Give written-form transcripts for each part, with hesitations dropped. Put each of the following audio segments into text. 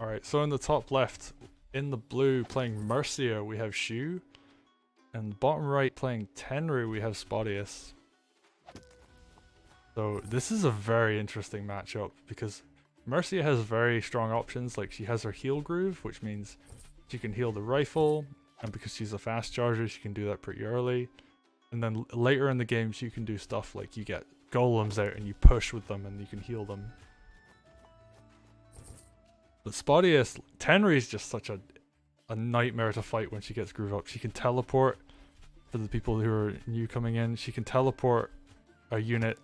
Alright, so in the top left, in the blue playing Mercia, we have Shu. And bottom right playing Tenri, we have Spotyus. So this is a very interesting matchup because Mercia has very strong options. Like she has her heal groove, which means she can heal the rifle, and because she's a fast charger, she can do that pretty early. And then later in the game, she can do stuff like you get golems out and you push with them and you can heal them. But Spotyus, Tenri's just such a nightmare to fight when she gets groove up. She can teleport, for the people who are new coming in, she can teleport a unit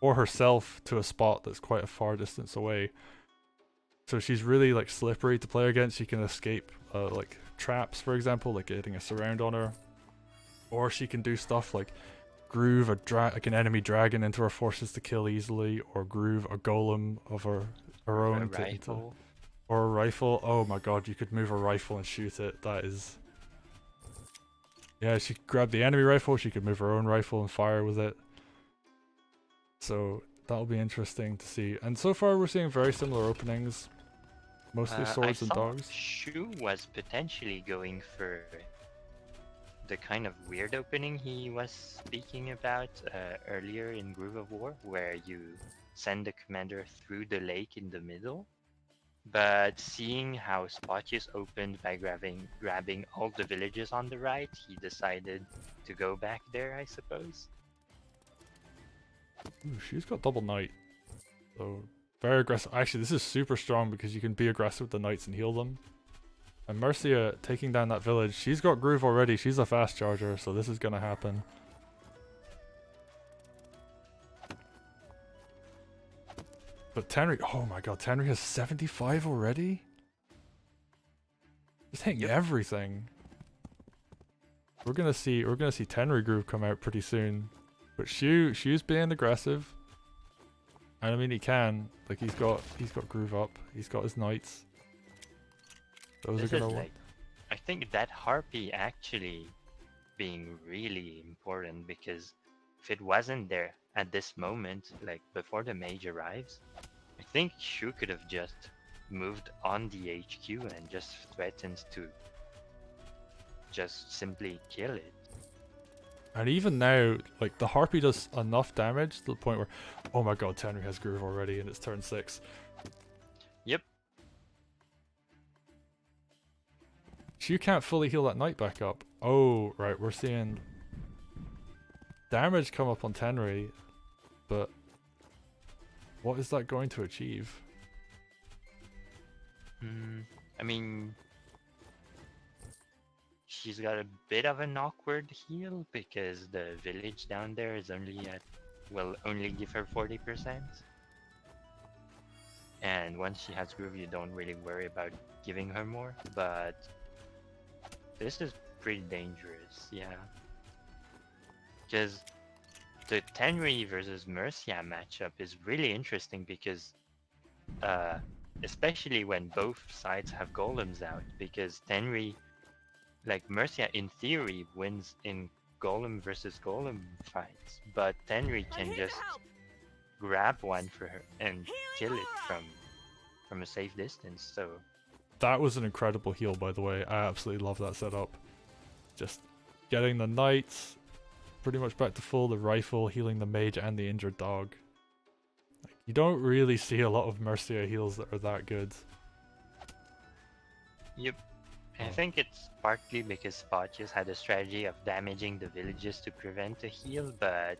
or herself to a spot that's quite a far distance away. So she's really like slippery to play against. She can escape like traps, for example, like getting a surround on her. Or she can do stuff like groove like an enemy dragon into her forces to kill easily, or groove a golem of her own or a rifle. Oh my god, you could move a rifle and shoot it. That is... Yeah, she could grab the enemy rifle, she could move her own rifle and fire with it. So that'll be interesting to see. And so far we're seeing very similar openings. Mostly swords and dogs. Shu was potentially going for the kind of weird opening he was speaking about earlier in Groove of War, where you send the commander through the lake in the middle. But seeing how Spotyus opened by grabbing all the villages on the right, he decided to go back there, I suppose. Ooh, she's got double knight. So very aggressive. Actually, this is super strong because you can be aggressive with the knights and heal them. And Mercia taking down that village. She's got groove already. She's a fast charger, so this is gonna happen. But Tenri, oh my god, Tenri has 75 already? Just hitting everything. We're gonna see Tenri groove come out pretty soon. But Shu's being aggressive. And I mean he can. Like he's got groove up. He's got his knights. Those are gonna I think that Harpy actually being really important, because if it wasn't there at this moment, like before the mage arrives, I think Shu could have just moved on the HQ and just threatened to just simply kill it. And even now, like the Harpy does enough damage to the point where, oh my god, Tenri has groove already and it's turn 6. Yep. Shu can't fully heal that knight back up. Oh, right, we're seeing damage come up on Tenri, but what is that going to achieve? I mean, she's got a bit of an awkward heal because the village down there is only at, will only give her 40%. And once she has groove, you don't really worry about giving her more, but this is pretty dangerous, yeah. Because the Tenri versus Mercia matchup is really interesting because especially when both sides have golems out, because Tenri, like Mercia in theory wins in golem versus golem fights, but Tenri can just grab one for her and kill it from a safe distance. So that was an incredible heal, by the way. I absolutely love that setup. Just getting the knights pretty much back to full, the rifle, healing the mage and the injured dog. Like, you don't really see a lot of Mercia heals that are that good. Yep. I think it's partly because Spotyus had a strategy of damaging the villages to prevent a heal, but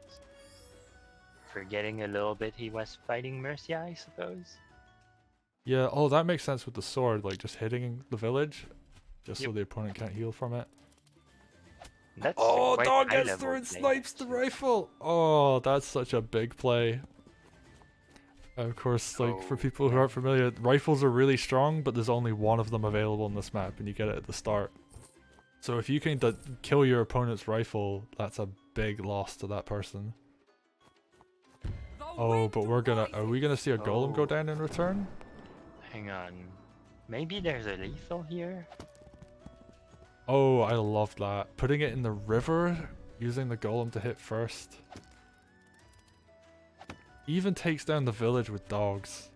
forgetting a little bit he was fighting Mercia, I suppose. Yeah, oh, that makes sense with the sword, like just hitting the village, just so the opponent can't heal from it. That's dog gets through and snipes the rifle! Oh, that's such a big play. Of course, like, for people who aren't familiar, rifles are really strong, but there's only one of them available on this map, and you get it at the start. So if you can kill your opponent's rifle, that's a big loss to that person. Oh, but are we gonna see a golem go down in return? Hang on. Maybe there's a lethal here? Oh, I love that. Putting it in the river, using the golem to hit first. Even takes down the village with dogs.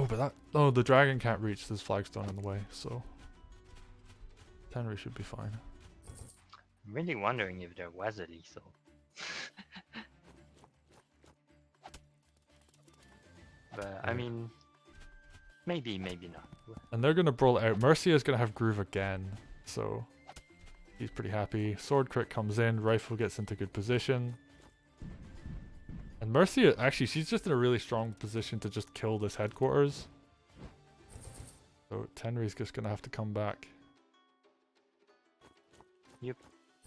Oh, but that... Oh, the dragon can't reach. There's flagstone in the way, so... Tenri should be fine. I'm really wondering if there was a lethal. But, I mean... Maybe, maybe not. And they're going to brawl it out. Mercia is going to have groove again, so... He's pretty happy. Sword crit comes in. Rifle gets into good position. And Mercia, actually, she's just in a really strong position to just kill this headquarters. So Tenri's just going to have to come back. Yep.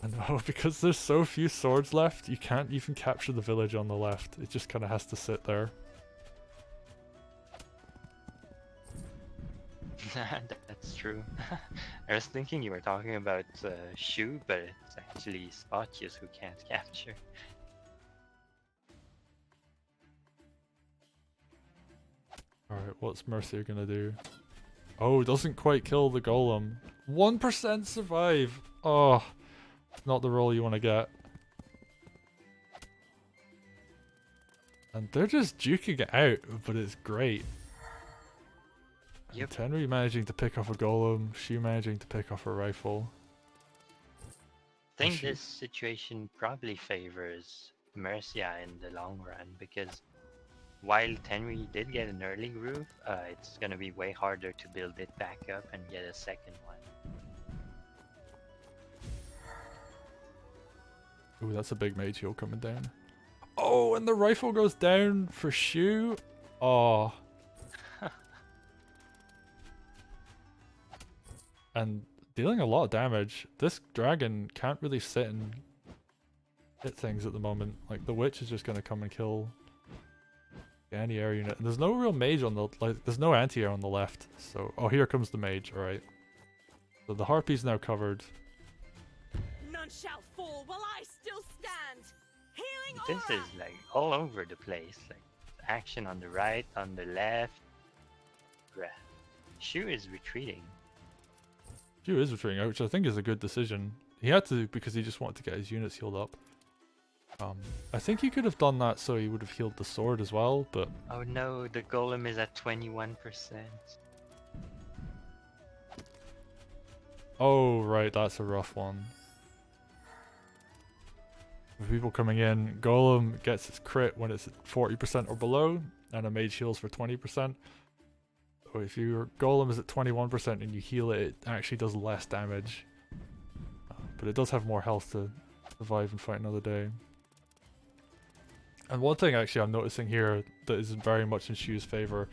And oh, because there's so few swords left, you can't even capture the village on the left. It just kind of has to sit there. That's true. I was thinking you were talking about Shu, but it's actually Spotyus who can't capture. Alright, what's Mercia gonna do? Oh, doesn't quite kill the golem. 1% survive! Oh, not the roll you want to get. And they're just duking it out, but it's great. Yep. Tenri managing to pick off a golem, Shu managing to pick off a rifle. I think this situation probably favors Mercia in the long run, because while Tenri did get an early groove, it's gonna be way harder to build it back up and get a second one. Ooh, that's a big mage heal coming down. Oh, and the rifle goes down for Shu. Oh. And dealing a lot of damage. This dragon can't really sit and hit things at the moment. Like, the witch is just going to come and kill any air unit. And there's no real mage on the... Like, there's no anti-air on the left. So... Oh, here comes the mage. Alright. So the harpy's now covered. None shall fall while I still stand. Healing This aura. is like all over the place. Like action on the right, on the left. Bruh. Shu is retreating. Shu is retreating out, which I think is a good decision. He had to because he just wanted to get his units healed up. I think he could have done that so he would have healed the sword as well, but... Oh no, the golem is at 21%. Oh, right, that's a rough one. With people coming in, golem gets its crit when it's at 40% or below, and a mage heals for 20%. So if your golem is at 21% and you heal it, it actually does less damage. But it does have more health to survive and fight another day. And one thing actually I'm noticing here that is very much in Shu's favor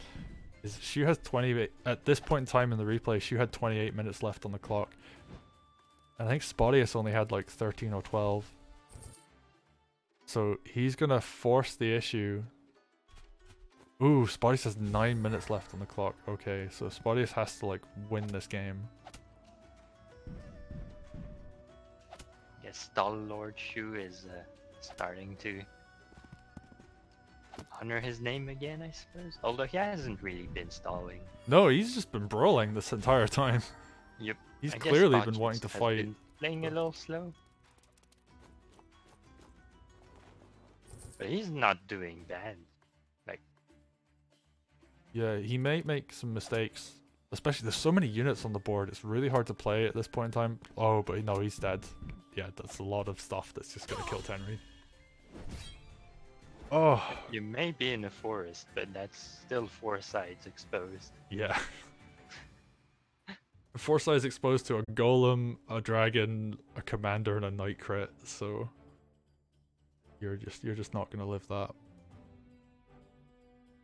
is Shu has 28, at this point in time in the replay, Shu had 28 minutes left on the clock. And I think Spotyus only had like 13 or 12. So he's gonna force the issue. Ooh, Spotyus has 9 minutes left on the clock. Okay, so Spotyus has to like win this game. Yes, Stalwart Shu is starting to honor his name again, I suppose. Although he hasn't really been stalling. No, he's just been brawling this entire time. Yep. He's I guess clearly been Spotyus wanting to has fight. been playing a little slow. But he's not doing bad. Like, Yeah, he may make some mistakes. Especially, there's so many units on the board. It's really hard to play at this point in time. Oh, but no, he's dead. Yeah, that's a lot of stuff that's just gonna kill Tenri. Oh, you may be in a forest, but that's still 4 sides exposed. yeah. Foresight is exposed to a golem, a dragon, a commander, and a knight crit. So you're just not gonna live that.